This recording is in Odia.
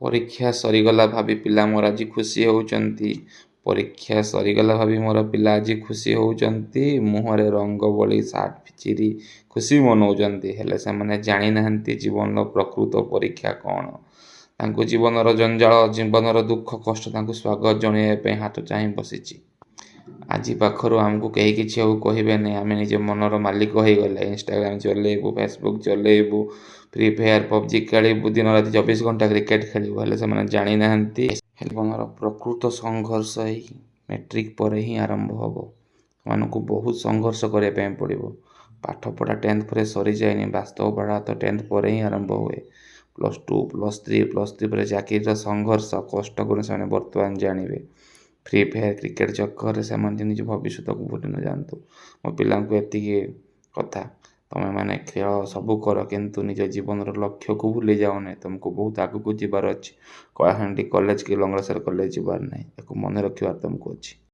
ପରୀକ୍ଷା ସରିଗଲା ଭାବି ପିଲା ମୋର ଆଜି ଖୁସି ହେଉଛନ୍ତି। ପରୀକ୍ଷା ସରିଗଲା ଭାବି ମୋର ପିଲା ଆଜି ଖୁସି ହେଉଛନ୍ତି। ମୁହଁରେ ରଙ୍ଗ ବୋଳି ସାର୍ଟ ଚିରି ଖୁସି ମନାଉଛନ୍ତି। ହେଲେ ସେମାନେ ଜାଣିନାହାନ୍ତି ଜୀବନର ପ୍ରକୃତ ପରୀକ୍ଷା କ'ଣ। ତାଙ୍କୁ ଜୀବନର ଜଞ୍ଜାଳ, ଜୀବନର ଦୁଃଖ କଷ୍ଟ ତାଙ୍କୁ ସ୍ୱାଗତ ଜଣାଇବା ପାଇଁ ହାତ ଚାହିଁ ବସିଛି। ଆଜି ପାଖରୁ ଆମକୁ କେହି କିଛି ଆଉ କହିବେନି। ଆମେ ନିଜ ମନର ମାଲିକ ହୋଇଗଲେ। ଇନଷ୍ଟାଗ୍ରାମ ଚଲେଇବୁ, ଫେସବୁକ୍ ଚଲେଇବୁ, ଫ୍ରି ଫାୟାର ପବଜି ଖେଳିବୁ, ଦିନ ରାତି 24 ଘଣ୍ଟା କ୍ରିକେଟ ଖେଳିବୁ। ହେଲେ ସେମାନେ ଜାଣିନାହାନ୍ତି ଜୀବନର ପ୍ରକୃତ ସଂଘର୍ଷ ଏହି ମେଟ୍ରିକ୍ ପରେ ହିଁ ଆରମ୍ଭ ହେବ। ସେମାନଙ୍କୁ ବହୁତ ସଂଘର୍ଷ କରିବା ପାଇଁ ପଡ଼ିବ। ପାଠପଢ଼ା 10th ପରେ ସରିଯାଏନି। ବାସ୍ତବ ପଢ଼ା ତ 10th ପରେ ହିଁ ଆରମ୍ଭ ହୁଏ। +2, +3, +3 ପରେ ଚାକିରିର ସଂଘର୍ଷ କଷ୍ଟକୁ ସେମାନେ ବର୍ତ୍ତମାନ ଜାଣିବେ। ଫ୍ରି ଫାୟାର କ୍ରିକେଟ ଚକ୍କରରେ ସେମାନେ ନିଜ ଭବିଷ୍ୟତକୁ ଭୁଲି ନ ଯାଆନ୍ତୁ। ମୋ ପିଲାଙ୍କୁ ଏତିକି କଥା, ତମେମାନେ ଖେଳ ସବୁ କର କିନ୍ତୁ ନିଜ ଜୀବନର ଲକ୍ଷ୍ୟକୁ ଭୁଲି ଯାଅ ନାହିଁ। ତୁମକୁ ବହୁତ ଆଗକୁ ଯିବାର ଅଛି। କଳାହାଣ୍ଡି କଲେଜ କି ଲଙ୍ଗଳସାର କଲେଜ ଯିବାର ନାହିଁ। ତାକୁ ମନେ ରଖିବାର ତୁମକୁ ଅଛି।